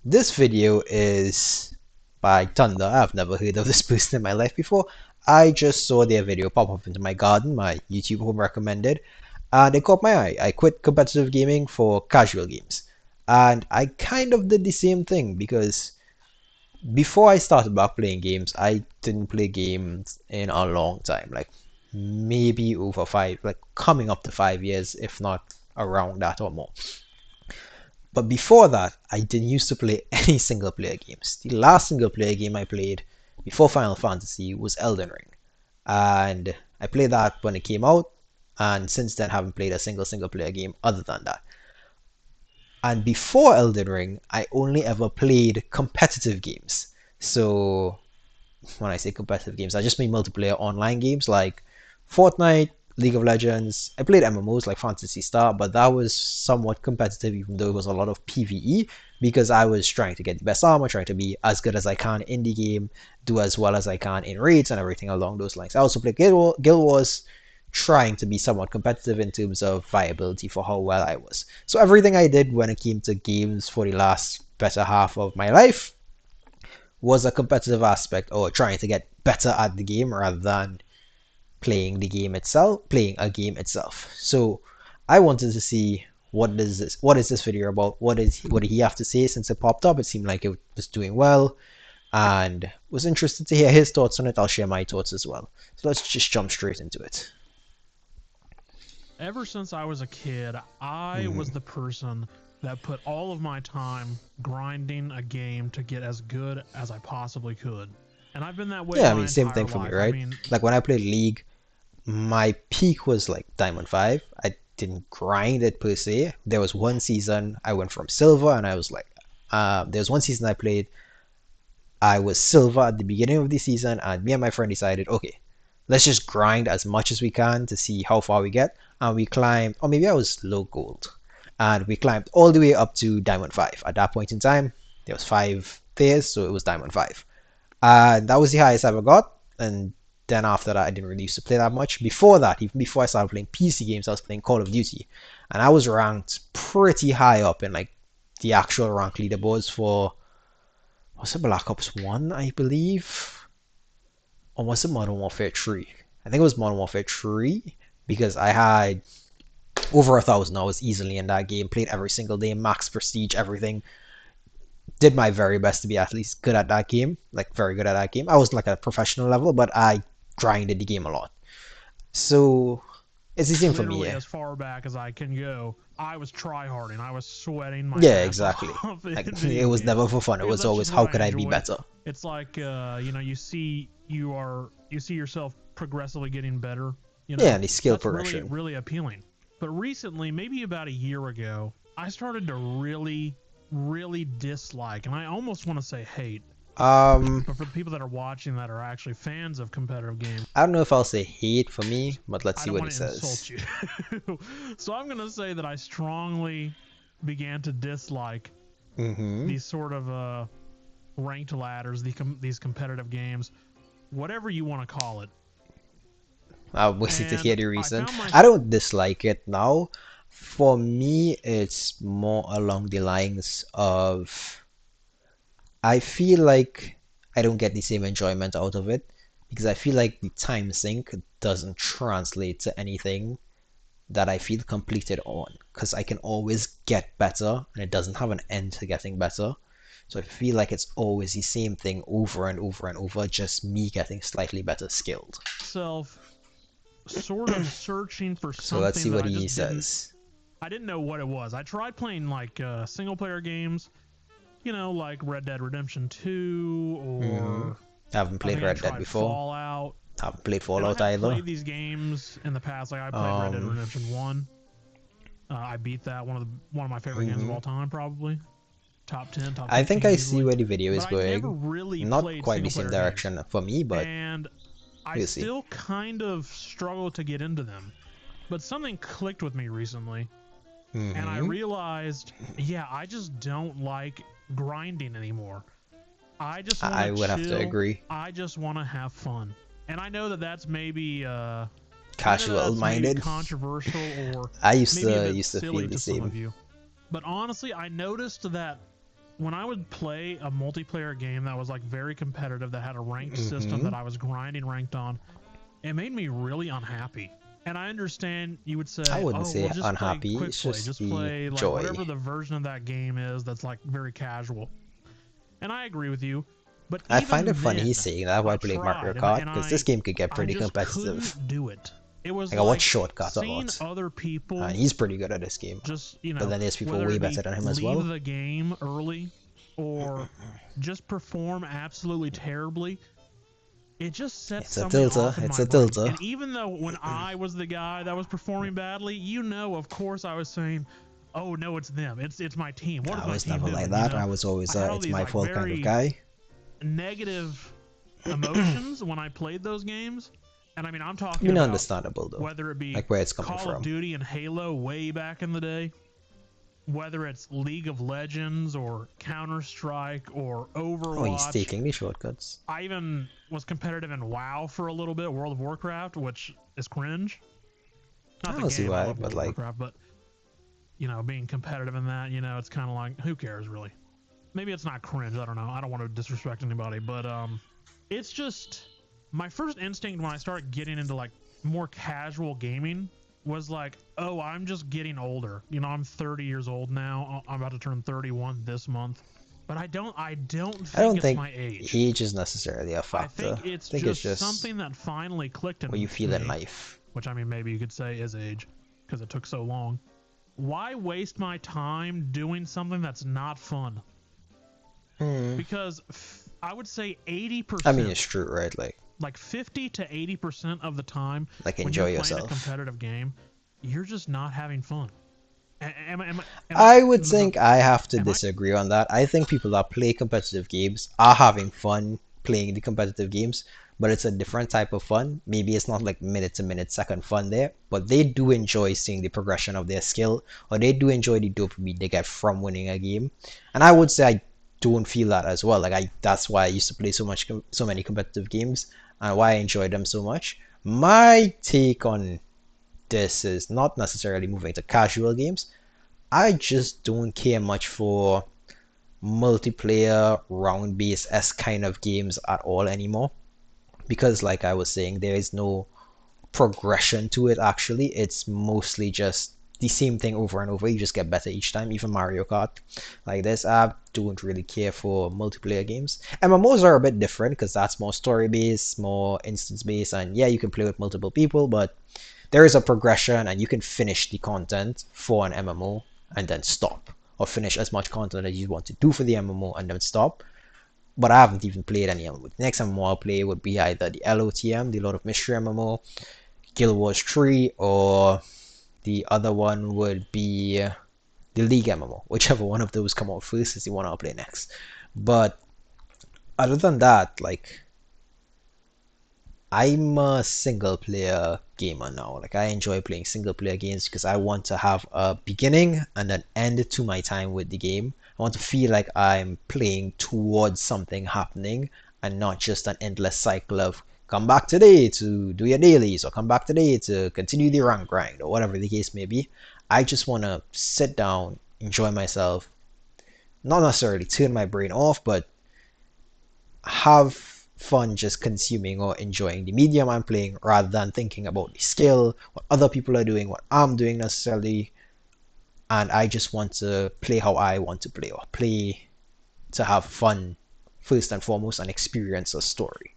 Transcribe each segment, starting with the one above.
This video is by Thunder. I've never heard of this person in my life before. I just saw their video pop up into my garden, my YouTube home recommended, and it caught my eye. I quit competitive gaming for casual games. And I kind of did the same thing because before I started back playing games, I didn't play games in a long time, like maybe over five, like coming up to 5 years, if not around that or more. But before that, I didn't used to play any single player games. The last single player game I played before Final Fantasy was Elden Ring. And I played that when it came out, and since then haven't played a single player game other than that. And before Elden Ring, I only ever played competitive games. So when I say competitive games, I just mean multiplayer online games like Fortnite, League of Legends. I played MMOs like Fantasy Star, but that was somewhat competitive, even though it was a lot of PvE, because I was trying to get the best armor, trying to be as good as I can in the game, do as well as I can in raids and everything along those lines. I also played Guild Wars, trying to be somewhat competitive in terms of viability for how well I was. So everything I did when it came to games for the last better half of my life was a competitive aspect or trying to get better at the game rather than playing a game itself. So I wanted to see what is this video about? What did he have to say since it popped up? It seemed like it was doing well and was interested to hear his thoughts on it. I'll share my thoughts as well. So let's just jump straight into it. Ever since I was a kid, I was the person that put all of my time grinding a game to get as good as I possibly could. And I've been that way Yeah, I my mean, same entire thing for me, life. I right? mean, Like when I played League, my peak was like Diamond 5. I didn't grind it per se. There was one season I went from Silver and I was like, there was one season I played, I was Silver at the beginning of the season, and me and my friend decided, okay, let's just grind as much as we can to see how far we get. And we climbed, or maybe I was low gold, and we climbed all the way up to Diamond 5. At that point in time, there was 5 tiers, so it was Diamond 5. And that was the highest I ever got. And then after that, I didn't really used to play that much. Before that, even before I started playing PC games, I was playing Call of Duty. And I was ranked pretty high up in like the actual rank leaderboards for, was it Black Ops 1, I believe? Or was it Modern Warfare 3? I think it was Modern Warfare 3 because I had over 1,000 hours easily in that game, played every single day, max prestige, everything. Did my very best to be at least good at that game, like very good at that game. I was like at a professional level, but I grinded the game a lot. So it's the same for me, literally yeah. as far back as I can go, I was tryharding. I was sweating my Yeah, ass exactly. off in Like it video was games never for fun. It because was that's always just what how I could I be enjoyed. better? It's like you see yourself progressively getting better. Yeah, and the skill That's really progression. really appealing. But recently, maybe about a year ago, I started to really dislike, and I almost want to say hate. Um, But for the people that are watching that are actually fans of competitive games, I don't know if I'll say hate for me, but let's I see don't what he want to insult says. you. So I'm going to say that I strongly began to dislike Mm-hmm. these sort of ranked ladders, these competitive games, whatever you want to call it. I'll wait to And hear the I reason. found I myself. don't dislike it now. For me, it's more along the lines of I feel like I don't get the same enjoyment out of it because I feel like the time sink doesn't translate to anything that I feel completed on because I can always get better and it doesn't have an end to getting better. So I feel like it's always the same thing over and over and over, just me getting slightly better skilled. Self sort of searching for So let's see something that what he says. I didn't know what it was. I tried playing like single player games, like Red Dead Redemption 2, Mm-hmm. or Haven't I played think I Red Dead tried before. Fallout. Haven't played And I Fallout have either. played these games in the past. Like I played Red Dead Um, Redemption 1. I beat that, one of my favorite games of mhm. all time, probably top 10, top I think 15 I see easily. where the video But is I never going. really Not played quite the single same player games, direction for me, but and I we'll see. still kind of struggle to get into them. But something clicked with me recently, and I Mm-hmm. realized, yeah, I just don't like grinding anymore. I just want to I would have to chill. agree. I just want to have fun. And I know that that's maybe Casual minded. controversial or I used maybe a to bit used to feel silly the to some same. of you. But honestly, I noticed that when I would play a multiplayer game that was like very competitive, that had a ranked system Hmm. that I was grinding ranked on, it made me really unhappy. And I understand you would I say, wouldn't "Oh, well, say just play unhappy. quick It's play, just just the play like joy. whatever the version of that game is that's like very casual." And I agree with you, but I find it even funny he's then, saying that while I playing Mario tried, Kart because this game could get I pretty just competitive. couldn't do it. It was Like I watch like Shortcut a seeing lot, other and people he's pretty good at this game. just, But then there's people whether way it better be than him as leave well. the game early or just perform absolutely terribly. It just sets It's a something tilter. off in It's my a brain. tilter. And even though when I was the guy that was performing badly, of course I was saying, "Oh no, it's them. It's my team. What is I my was team never like doing?" that. I was I always had all it's these my like fault kind of very guy. negative emotions when I played those games. And I mean, I'm I talking mean, about understandable though. whether it be Like where it's coming Call of from. Duty and Halo way back in the day, whether it's League of Legends or Counter-Strike or Oh, he's Overwatch. taking the shortcuts. I even was competitive in WoW for a little bit, World of Warcraft, which is cringe. I Not the don't see game, I why, love but World of like, Warcraft, but being competitive in that, it's kind of like, who cares really? Maybe it's not cringe, I don't know. I don't want to disrespect anybody, but it's just my first instinct when I started getting into like more casual gaming was like, oh, I'm just getting older. I'm 30 years old now. I'm about to turn 31 this month. But I don't I think don't it's think my age. age is necessarily a I factor. think I it's think it's just just something that finally clicked what you in feel in me, life. which I mean maybe you could say is age because it took so long. Why waste my time doing something that's not fun? Hmm. Because I would say I mean, it's 80%, true, right? like 50 to 80% of the time Like when you're enjoy playing a yourself. competitive game, you're just not having fun. I would think I have to Am I disagree on that. I think people that play competitive games are having fun playing the competitive games, but it's a different type of fun. Maybe it's not like minute to minute second fun there, but they do enjoy seeing the progression of their skill, or they do enjoy the dopamine they get from winning a game. And I would say I don't feel that as well. Like that's why I used to play so many competitive games, and why I enjoy them so much. My take on this is not necessarily moving to casual games. I just don't care much for multiplayer round based S kind of games at all anymore because like I was saying there is no progression to it actually. It's mostly just the same thing over and over. You just get better each time. Even Mario Kart like this, I don't really care for multiplayer games. MMOs are a bit different because that's more story based, more instance based, and yeah, you can play with multiple people, but there is a progression and you can finish the content for an MMO and then stop, or finish as much content as you want to do for the MMO and then stop. But I haven't even played any MMO. The next MMO I'll play would be either the LOTM, the Lord of Mystery MMO, Guild Wars 3, or the other one would be the League MMO. Whichever one of those come out first is the one I'll play next. But other than that, like I'm a single player gamer now. Like I enjoy playing single player games because I want to have a beginning and an end to my time with the game. I want to feel like I'm playing towards something happening and not just an endless cycle of come back today to do your dailies or come back today to continue the rank grind or whatever the case may be. I just want to sit down, enjoy myself, not necessarily turn my brain off, but have fun just consuming or enjoying the medium I'm playing rather than thinking about the skill, what other people are doing, what I'm doing necessarily. And I just want to play how I want to play, or play to have fun first and foremost and experience a story.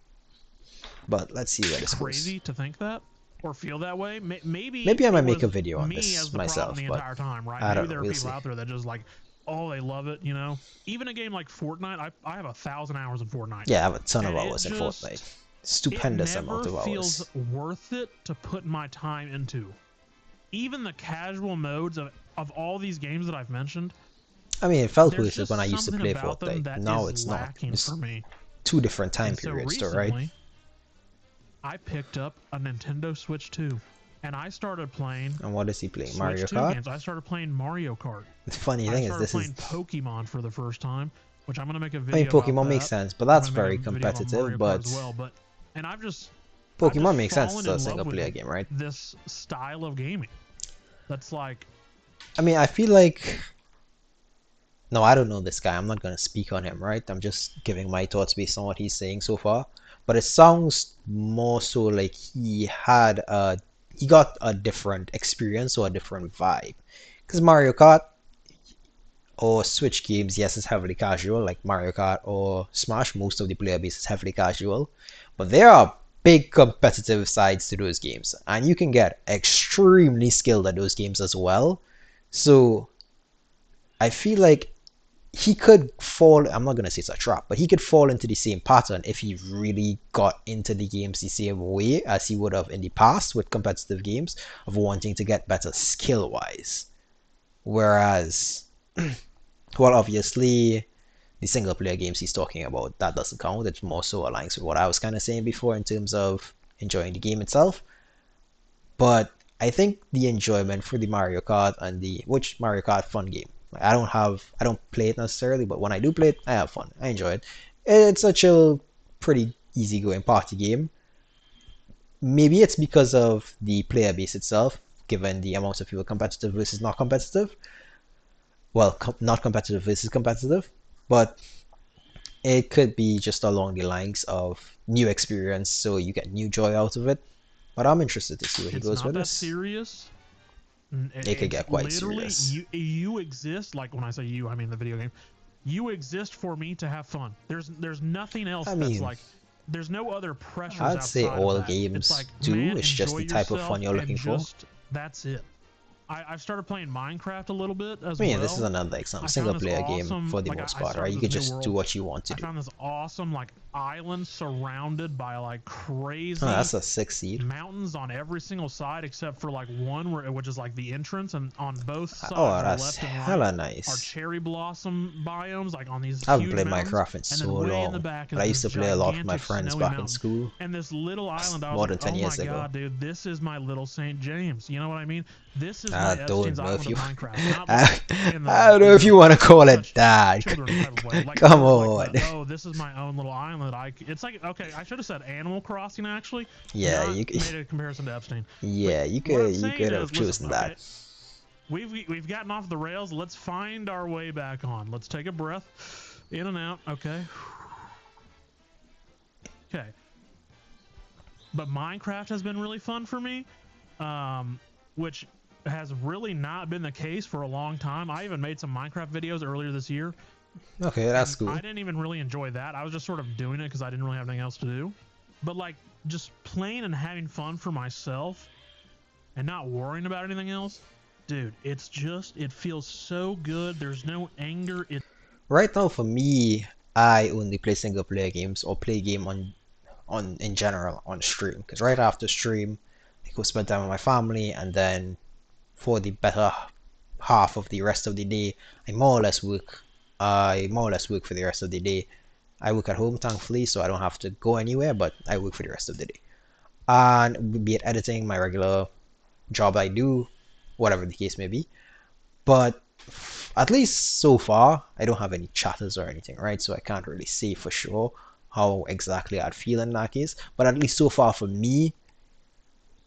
But let's see where this goes. crazy to think that or feel that way? Maybe Maybe I might it make a was video on me this as the problem myself, the but entire time, right? I Maybe don't know. there are We'll people see. out there that just like, oh, they love it, Even a game like Fortnite, I have 1,000 hours in Fortnite, Yeah, I have a ton of and hours in Fortnite. it Stupendous amount never of feels hours. worth it to put my time into. Even the casual modes of all these games that I've mentioned, I mean, it felt there's worth it when I just used to something play about them Fortnite. that Now is it's not. lacking for It's me. two different time And so periods, though, right? recently, I picked up a Nintendo Switch 2, and I started playing And what is he playing? Switch Mario 2 Kart? games. I started playing Mario Kart. The funny I thing is, started this is. playing Pokemon for the first time, which I'm going to make a I mean, video about Pokemon makes that. sense, but I'm that's going to make very a video about competitive. Mario Kart as But well, and I've just Pokemon makes sense. fallen It's a in love single with player game, right? this style of gaming. That's like I mean, I feel like No, I don't know this guy. I'm not gonna speak on him, right? I'm just giving my thoughts based on what he's saying so far. But it sounds more so like he got a different experience or a different vibe. Because Mario Kart or Switch games, yes, it's heavily casual, like Mario Kart or Smash. Most of the player base is heavily casual, but there are big competitive sides to those games, and you can get extremely skilled at those games as well. So I feel like he could fall, I'm not going to say it's a trap, but he could fall into the same pattern if he really got into the games the same way as he would have in the past with competitive games of wanting to get better skill wise. Whereas, well, obviously, the single player games he's talking about, that doesn't count. It more so aligns with what I was kind of saying before in terms of enjoying the game itself. But I think the enjoyment for the Mario Kart and the which Mario Kart fun game. I don't play it necessarily, but when I do play it, I have fun. I enjoy it. It's a chill, pretty easygoing party game. Maybe it's because of the player base itself, given the amount of people competitive versus not competitive. Well, not competitive versus competitive, but it could be just along the lines of new experience, so you get new joy out of it. But I'm interested to see where he It's goes not with that this. serious. It could It's get quite literally serious. you exist. Like when I say you, I mean the video game. You exist for me to have fun. There's nothing else I that's mean, like there's no other pressures I'd say outside of all that. It's games like, do. man, It's just enjoy the type of fun yourself you're and looking for. just that's it. I've started playing Minecraft a little bit as I mean, this is well. another example. I Single found this player game awesome, for the like most I part, right? started You this could new just do world. what you want to I do. found this awesome like island surrounded by like Oh, crazy that's a six seed. mountains on every single side except for like one where which is like the entrance, and on both sides Oh, on the that's left and right hella are nice. cherry blossom biomes like on these I haven't huge played mountains, Minecraft in and so then way in the long, back but is I used this to play a lot with my gigantic friends snowy back in mountain. school, And this little island, I was more like, than 10 oh my years ago. god, dude, this is my little St. James, you know what I mean? This is my I don't Epstein's know if island of you. Minecraft. Not like I, in I the don't know if you want to call it touch that. children type of way, like Come more of like on. the, oh, this is my own little island. It's like, okay, I should have said Animal Crossing actually, Yeah, not you. made a comparison to Epstein. But Yeah, what I'm you saying could have is, listen, chosen okay, that. we've gotten off the rails. Let's find our way back on. Let's take a breath, in and out. Okay, okay. But Minecraft has been really fun for me, which has really not been the case for a long time. I even made some Minecraft videos earlier this year, Okay, that's and cool. I didn't even really enjoy that. I was just sort of doing it because I didn't really have anything else to do. But like just playing and having fun for myself and not worrying about anything else, dude, it feels so good. There's no anger. Right now, for me, I only play single player games or play game on in general on stream. Because right after stream, I go spend time with my family, and then for the better half of the rest of the day, I more or less work. I more or less work for the rest of the day. I work at home, thankfully, so I don't have to go anywhere, but I work for the rest of the day. And be it editing, my regular job I do, whatever the case may be. But at least so far, I don't have any chatters or anything, right? So I can't really say for sure how exactly I'd feel in that case. But at least so far for me,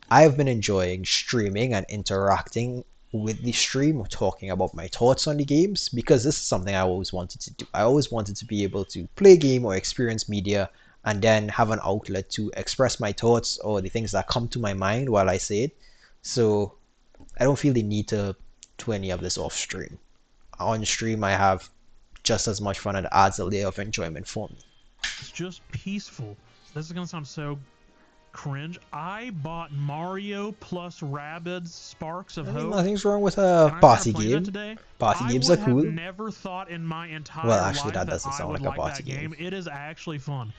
I've been enjoying streaming and interacting with the stream, talking about my thoughts on the games, because this is something I always wanted to do. I always wanted to be able to play a game or experience media and then have an outlet to express my thoughts or the things that come to my mind while I say it. So I don't feel the need to do any of this off stream. On stream, I have just as much fun and it adds a layer of enjoyment for me. It's just peaceful. This is gonna sound so cringe. I bought Mario plus Rabbids Sparks of I mean, Hope, nothing's wrong with and a I started party playing that game. today. Party I games are would have cool. never thought in my Well, entire actually, life that that doesn't I sound would like a like party that game. game. It is actually fun.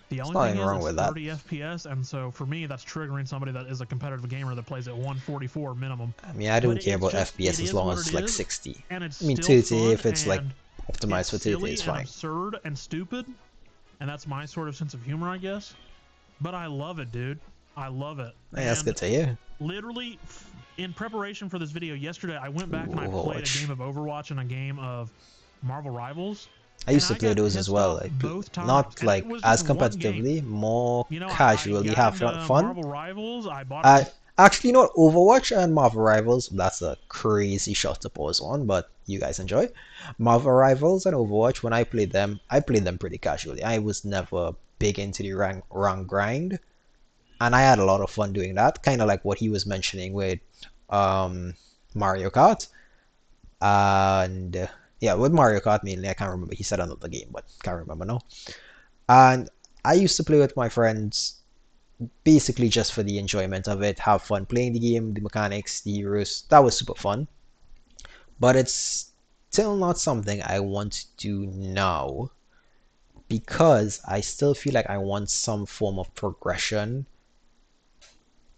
The There's only thing nothing is wrong it's with that. 30 FPS, and so for me, that's triggering somebody that is a competitive gamer that plays at 144 minimum. I mean, I don't But care it's about just, FPS it as is long what as it it's like is, 60. and it's I mean, still 30 fun, if it's like and optimized it's for 30 silly is and fine. absurd and stupid, and that's my sort of sense of humor, I guess. But I love it, dude. I love it. Hey, that's And good to hear. literally, in preparation for this video yesterday, I went back and I played a Overwatch. game of Overwatch and a game of Marvel Rivals, I and used to I play got those as pissed well. off both times. Not And it like was just as one game. competitively, more You know, I casually got have into fun. Marvel Rivals. I bought I it. Actually, you know what? Overwatch and Marvel Rivals, that's a crazy shot to pause on, but you guys enjoy. Marvel Rivals and Overwatch, when I played them pretty casually. I was never big into the rank grind, and I had a lot of fun doing that. Kind of like what he was mentioning with um, Mario Kart. And yeah, with Mario Kart mainly, I can't remember. He said another game, but can't remember now. And I used to play with my friends basically just for the enjoyment of it, have fun playing the game, the mechanics, the heroes. That was super fun. But it's still not something I want to do now because I still feel like I want some form of progression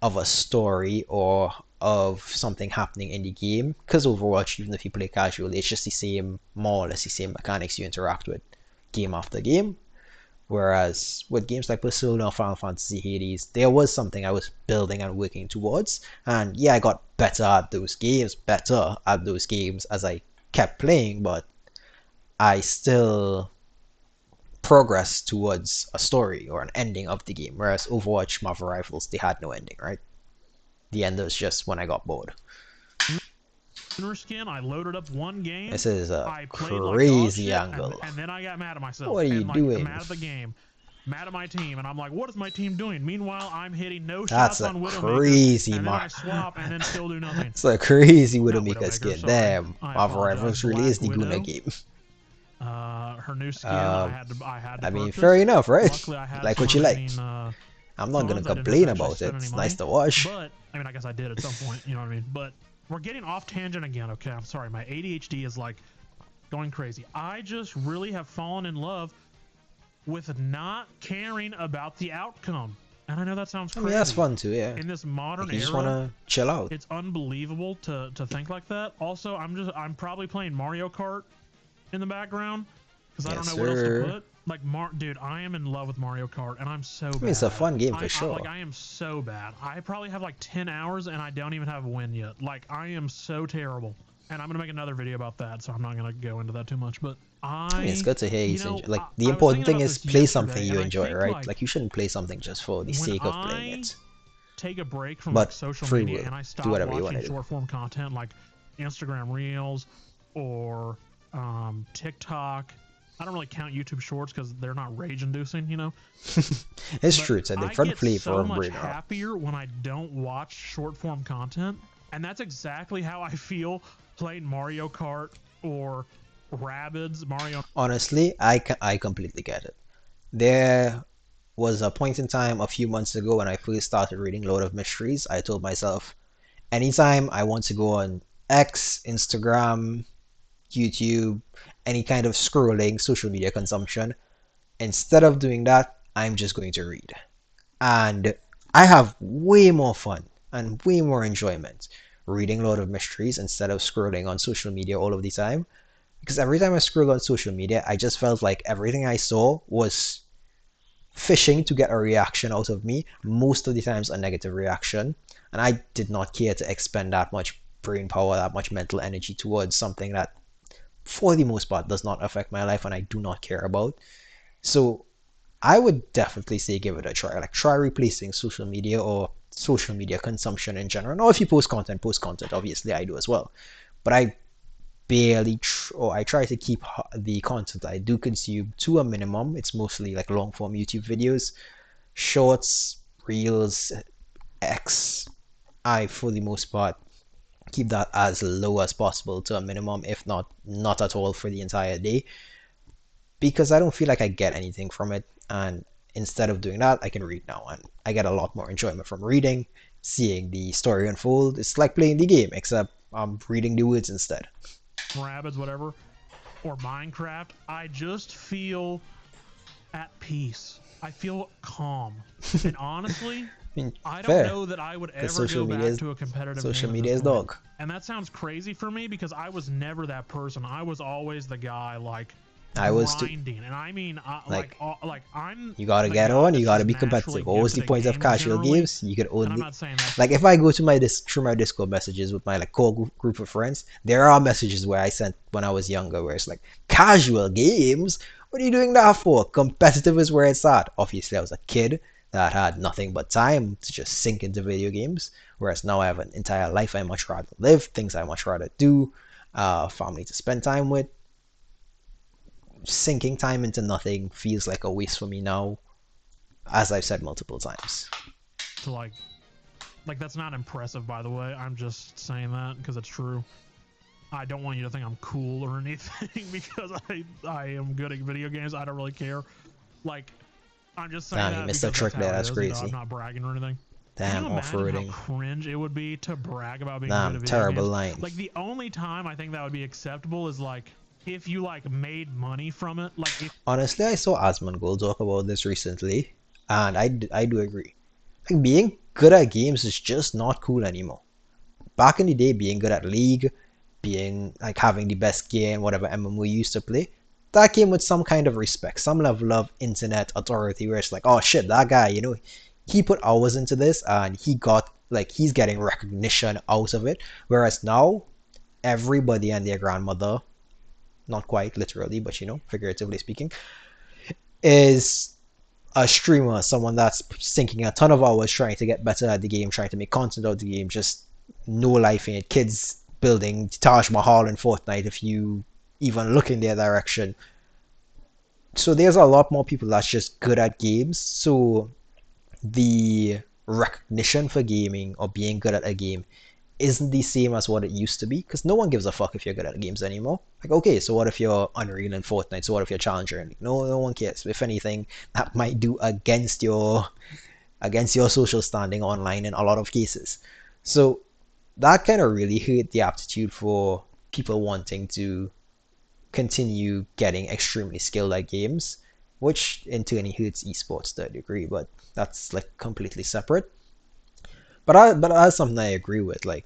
of a story or of something happening in the game. Because Overwatch, even if you play casually, it's just the same, more or less the same mechanics you interact with game after game. Whereas with games like Persona, Final Fantasy, Hades, there was something I was building and working towards. And yeah, I got better at those games as I kept playing, but I still progressed towards a story or an ending of the game. Whereas Overwatch, Marvel Rivals, they had no ending, right? The end was just when I got bored. Skin. I loaded up one game. This is a I played like dog crazy shit, angle. and then I got mad at myself What are you and like doing? mad at the game, mad at my team, and I'm like, what is my team doing? Meanwhile, I'm hitting no That's shots a on Widowmaker, crazy and then I swap and then still do nothing. It's a crazy Not Widowmaker Widowmaker, skin. sorry. Damn, I Marvel apologize. Rivals really is Black the Guna Widow. game. Her new skin Um, I had to I mean, fair purchase. enough, right? Luckily, I had Like some what you like. remaining I'm not gonna funds. I didn't have to complain actually about it. spend any It's nice money, to watch. but I mean, I guess I did at some point. You know what I mean? But we're getting off tangent again. Okay, I'm sorry. My ADHD is like going crazy. I just really have fallen in love with not caring about the outcome. And I know that sounds I crazy. mean, that's fun too, yeah. In this modern Like you just era, wanna chill out. it's unbelievable to think like that. Also, I'm probably playing Mario Kart in the background because I don't Yes, know what else to sir. put. Like, dude, I am in love with Mario Kart, and I'm so bad. I mean, it's a fun game for I, sure. like, I am so bad. I probably have like 10 hours, and I don't even have a win yet. Like, I am so terrible. And I'm gonna make another video about that, so I'm not gonna go into that too much. But I mean, it's good to hear you you know, enjoy. Like the I was important thinking thing about is this play something yesterday, you and I enjoy, think right? like Like you shouldn't play something just for the when sake of playing I it. take a break from like But social free media will. and I Do stop whatever you want watching to do. short form content like Instagram Reels or TikTok. I don't really count YouTube Shorts because they're not rage inducing, you know. It's But true. It's a I different get flavor so of much brain rot. happier when I don't watch short form content, and that's exactly how I feel playing Mario Kart or Rabbids Mario. Honestly, I completely get it. There was a point in time a few months ago when I first started reading Lord of Mysteries. I told myself, anytime I want to go on X, Instagram, YouTube, any kind of scrolling, social media consumption, instead of doing that, I'm just going to read. And I have way more fun and way more enjoyment reading Lord of Mysteries instead of scrolling on social media all of the time. Because every time I scroll on social media, I just felt like everything I saw was fishing to get a reaction out of me, most of the times a negative reaction. And I did not care to expend that much brain power, that much mental energy towards something that, for the most part, does not affect my life and I do not care about. So I would definitely say give it a try. Like try replacing social media or social media consumption in general. Now, if you post content. Obviously, I do as well. But I or I try to keep the content I do consume to a minimum. It's mostly like long form YouTube videos, shorts, reels, X. I, for the most part, keep that as low as possible to a minimum, if not at all for the entire day, because I don't feel like I get anything from it. And instead of doing that, I can read now, and I get a lot more enjoyment from reading, seeing the story unfold. It's like playing the game, except I'm reading the words instead. Rabbids, whatever, or Minecraft, I just feel at peace. I feel calm. And honestly, I mean, I don't fair, know that I would because ever go back to a competitive social game at media this is point. dog. And that sounds crazy for me because I was never that person. I was always the guy like I was too. grinding, and I mean, Like, like I'm you gotta the get guy on, you that's gotta just be naturally competitive. What was the gifted at point of games casual generally. games? You could And I'm only, not saying that's like, if I go to my through my Discord messages with my like core group of friends, there are messages where I sent when I was younger where it's like casual games. What are you doing that for? Competitive is where it's at. Obviously, I was a kid. that had nothing but time to just sink into video games. Whereas now I have an entire life I much rather live, things I much rather do, family to spend time with. Sinking time into nothing feels like a waste for me now, as I've said multiple times. To like that's not impressive, by the way. I'm just saying that because it's true. I don't want you to think I'm cool or anything because I am good at video games. I don't really care. Like, I'm just saying Damn, that you missed because a trick that's there. how it That's is. You know, I'm crazy. not bragging or anything. Can Damn, you imagine how off-roading. cringe it would be to brag about being good Damn, at video terrible games? line. Like, the only time I think that would be acceptable is like if you like made money from it. Like, if Honestly, I saw Asmongold talk about this recently, and I do agree. Like, being good at games is just not cool anymore. Back in the day, being good at League, being like having the best game, whatever MMO you used to play, that came with some kind of respect, some level of internet authority where it's like, oh shit, that guy, he put hours into this and he got like he's getting recognition out of it. Whereas now, everybody and their grandmother, not quite literally, but figuratively speaking, is a streamer, someone that's sinking a ton of hours trying to get better at the game, trying to make content out of the game, just no life in it. Kids building Taj Mahal in Fortnite if you even look in their direction. So there's a lot more people that's just good at games. So the recognition for gaming or being good at a game isn't the same as what it used to be because no one gives a fuck if you're good at games anymore. Like, okay, so what if you're Unreal in Fortnite? So what if you're Challenger? And no one cares. If anything, that might do against your social standing online in a lot of cases. So that kind of really hurt the aptitude for people wanting to continue getting extremely skilled at games, which in turn hurts esports to a degree, but that's like completely separate. But that's something I agree with. Like,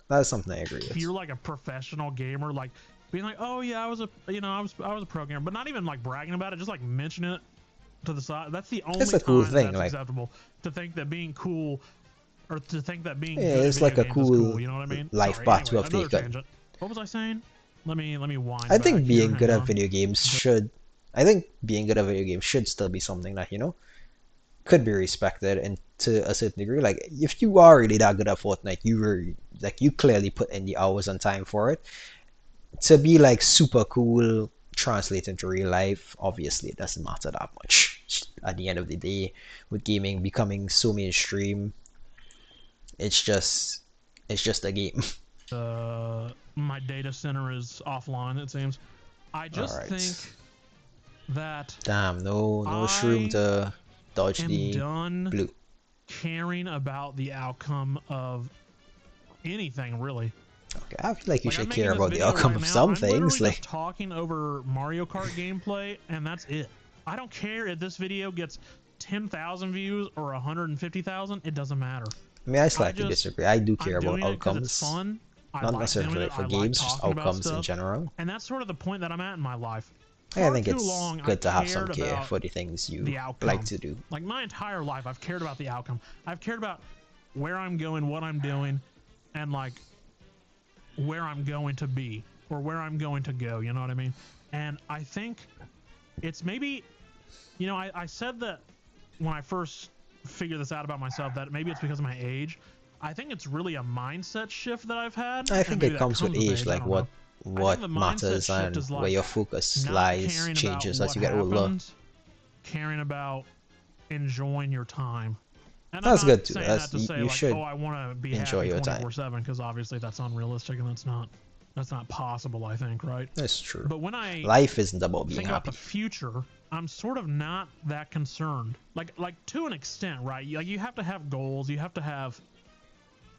that's something I agree if with. you're like a professional gamer, like being like, oh yeah, I was a pro gamer, but not even like bragging about it, just like mention it to the side. That's the only It's a cool time thing. that's Like, acceptable. To think that being cool or to think that being yeah, good at it's video like a games is cool. cool You know what I mean? life Sorry. path to Anyway, have another taken. tangent. What was I saying? Let me wind I back think here. being Hang good at on. video games should. I think being good at video games should still be something that could be respected and to a certain degree. Like, if you are really that good at Fortnite, you clearly put in the hours and time for it. To be like super cool, translate into real life, obviously it doesn't matter that much. At the end of the day, with gaming becoming so mainstream, it's just it's just a game. My data center is offline. It seems. I All just think right. that Damn, no shroom I to dodge am the done blue. caring about the outcome of anything really. Okay, I feel like you Like, I'm should making care this about the video outcome right of now. some I'm literally things. just Like, talking over Mario Kart gameplay, and that's it. I don't care if this video gets 10,000 views or 150,000. It doesn't matter. I mean, I I slightly just disagree. I do I'm care about doing it because it's outcomes, fun. I not like doing necessarily it. for I like games, just talking about outcomes in stuff, general. and that's sort of the point that I'm at in my life. I Far think too it's long, I good to have some cared care about for the things you the like outcome. to do. Like, my entire life, I've cared about the outcome. I've cared about where I'm going, what I'm doing, and like where I'm going to be or where I'm going to go. You know what I mean? And I think it's maybe, I said that when I first figured this out about myself, that maybe it's because of my age. I think it's really a mindset shift that I've had, I and think maybe it that comes with comes with age, age. I like don't know. I think what the mindset matters shift and is where like your focus not lies caring about changes as what you get older. happened, caring about enjoying your time. And I'm That's not good too. saying that That's to say you like, oh, should I want to be enjoy happy your time. 24/7, because obviously that's unrealistic and that's not possible, I think, right? That's true. But when I Life isn't about being think about the happy. future, I'm sort of not that concerned. Like to an extent, right? Like, you have to have goals, you have to have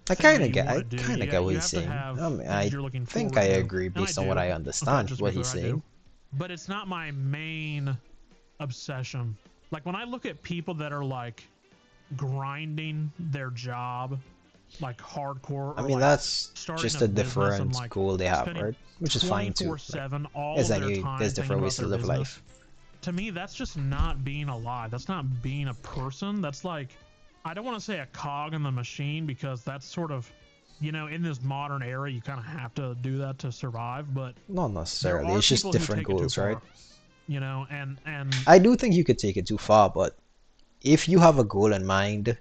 things that you want I to do. kind of You, get what you he's have to saying. have I things you're looking think forward I to. agree And I based on what do. I Okay, understand just to be what clear, he's I do. saying. But it's not my main obsession. Like, when I look at people that are like grinding their job like hardcore, I or mean, like that's starting just a a business and different like goal they have, spending right? Which is fine too. Like, 24/7 all there's of their there's time thinking different about ways to their live business, life. to me that's just not being alive. That's not being a person. That's like, I don't want to say a cog in the machine, because that's sort of, in this modern era you kind of have to do that to survive, but Not there necessarily. are It's just people who different take it too goals, right? far, and I do think you could take it too far, but if you have a goal in mind,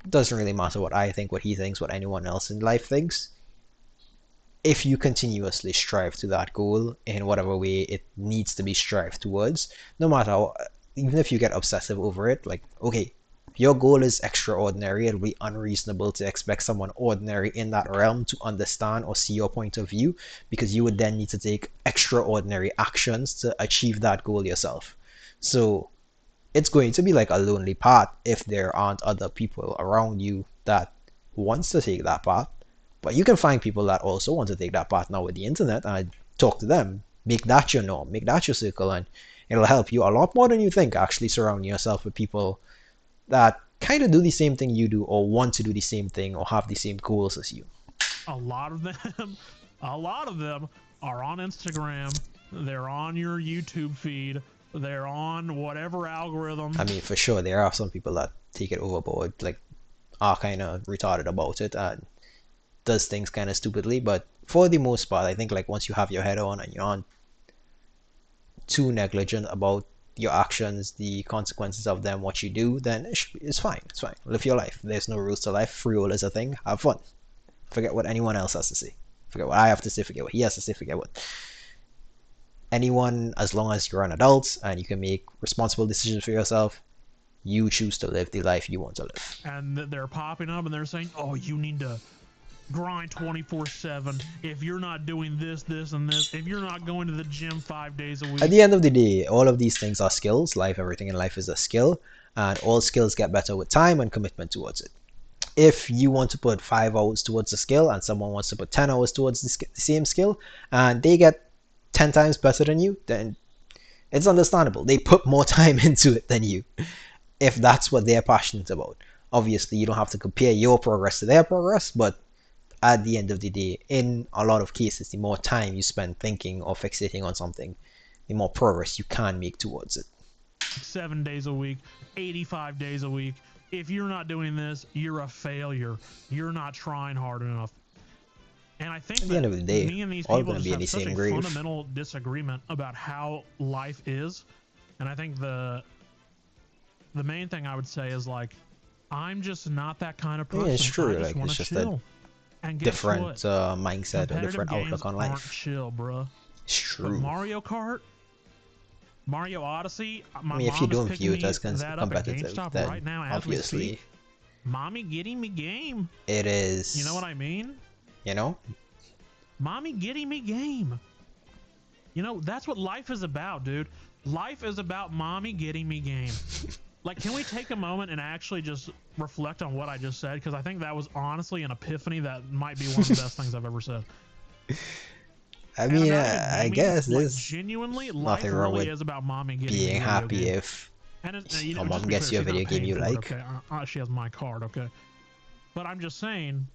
doesn't really matter what I think, what he thinks, what anyone else in life thinks. If you continuously strive to that goal in whatever way it needs to be strived towards, no matter how, even if you get obsessive over it, like, okay, your goal is extraordinary, it'll be unreasonable to expect someone ordinary in that realm to understand or see your point of view, because you would then need to take extraordinary actions to achieve that goal yourself. So it's going to be like a lonely path if there aren't other people around you that wants to take that path. But you can find people that also want to take that path now with the internet and talk to them. Make that your norm, make that your circle, and it'll help you a lot more than you think, actually surrounding yourself with people that kind of do the same thing you do or want to do the same thing or have the same goals as you. A lot of them, a lot of them are on Instagram. They're on your YouTube feed. They're on whatever algorithm. I mean, for sure, there are some people that take it overboard, like are kind of retarded about it and does things kind of stupidly. But for the most part, I think like once you have your head on and you aren't too negligent about your actions, the consequences of them, what you do, then it's fine. It's fine. Live your life. There's no rules to life. Free will is a thing. Have fun. Forget what anyone else has to say. Forget what I have to say. Forget what he has to say. Forget what anyone, as long as you're an adult and you can make responsible decisions for yourself, you choose to live the life you want to live. And they're popping up and they're saying, oh, you need to grind 24/7. If you're not doing this, this, and this, if you're not going to the gym 5 days a week. At the end of the day, all of these things are skills. Life, everything in life is a skill, and all skills get better with time and commitment towards it. If you want to put 5 hours towards a skill and someone wants to put 10 hours towards the same skill and they get 10 times better than you, then it's understandable. They put more time into it than you if that's what they're passionate about. Obviously, you don't have to compare your progress to their progress, but at the end of the day, in a lot of cases, the more time you spend thinking or fixating on something, the more progress you can make towards it. 7 days a week, 85 days a week. If you're not doing this, you're a failure. You're not trying hard enough. And I think at the end of the day, me and these all people going to just be in have the such same a grave. fundamental disagreement about how life is. And I think the main thing I would say is like, I'm just not that kind of person. Yeah, it's true. I just Like want it's to just chill. And guess different what? mindset or Competitive different games outlook on aren't life. chill, bruh. It's But true. Mario Kart, Mario Odyssey, my I mean, if you mom is don't picking view it me as that up at competitive, GameStop then right now as we obviously speak. Mommy getting me game. it is. You know what I mean? You know? Mommy getting me game. You know, that's what life is about, dude. Life is about mommy getting me game. Like, can we take a moment and actually just reflect on what I just said? Because I think that was honestly an epiphany that might be one of the best things I've ever said. I mean, I Gaming, guess like, there's genuinely, life nothing wrong really with is about mommy getting me being a video happy game. if And your just mom to be gets clear, you a she's video not game paying you for it, like. okay? She has my card, okay? But I'm just saying,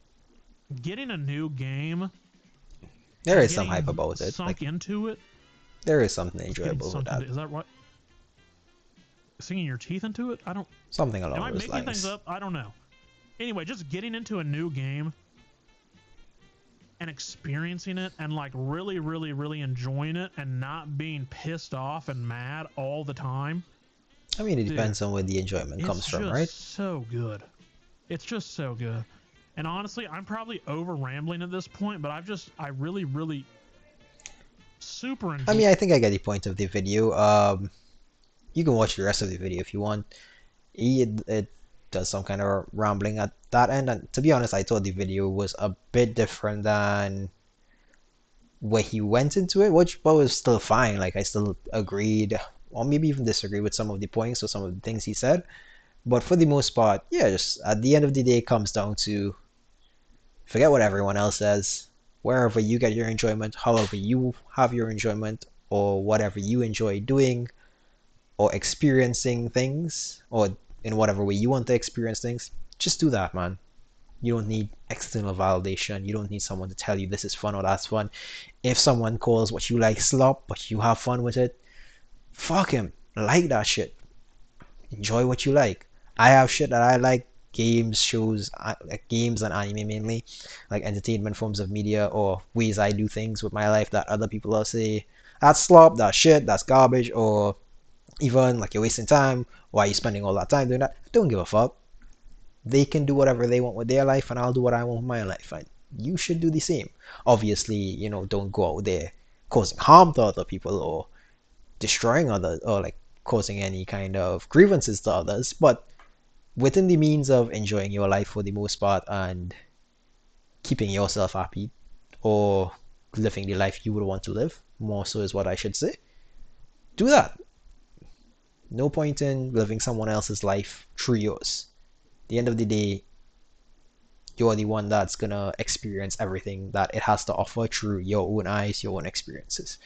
getting a new game, There and is some getting hype about it. sunk Like into it. there is something Getting enjoyable with sunk that. into, is that what? Sinking your teeth into it? I don't. Something Am I along those making things lines. up? I don't know. Anyway, just getting into a new game and experiencing it and like really, really, really enjoying it and not being pissed off and mad all the time. I mean, it Dude, depends on where the enjoyment comes from, right? It's just so good. It's just so good. And honestly, I'm probably over rambling at this point, but I really, really super enjoy. I mean, I think I get the point of the video. You can watch the rest of the video if you want. It does some kind of rambling at that end, and to be honest, I thought the video was a bit different than where he went into it, which but was still fine. Like I still agreed, or maybe even disagreed with some of the points or some of the things he said. But for the most part, yeah, just at the end of the day, it comes down to forget what everyone else says. Wherever you get your enjoyment, however you have your enjoyment, or whatever you enjoy doing, or experiencing things, or in whatever way you want to experience things, just do that, man. You don't need external validation. You don't need someone to tell you this is fun or that's fun. If someone calls what you like slop, but you have fun with it, fuck him. Like that shit. Enjoy what you like. I have shit that I like, games, shows, like games and anime mainly, like entertainment forms of media or ways I do things with my life that other people will say that's slop, that's shit, that's garbage, or Even like you're wasting time, why are you spending all that time doing that? Don't give a fuck. They can do whatever they want with their life, and I'll do what I want with my life. And you should do the same. Obviously, don't go out there causing harm to other people or destroying others or like causing any kind of grievances to others, but within the means of enjoying your life for the most part and keeping yourself happy or living the life you would want to live, more so is what I should say. Do that. No point in living someone else's life through yours. At the end of the day, you're the one that's gonna experience everything that it has to offer through your own eyes, your own experiences.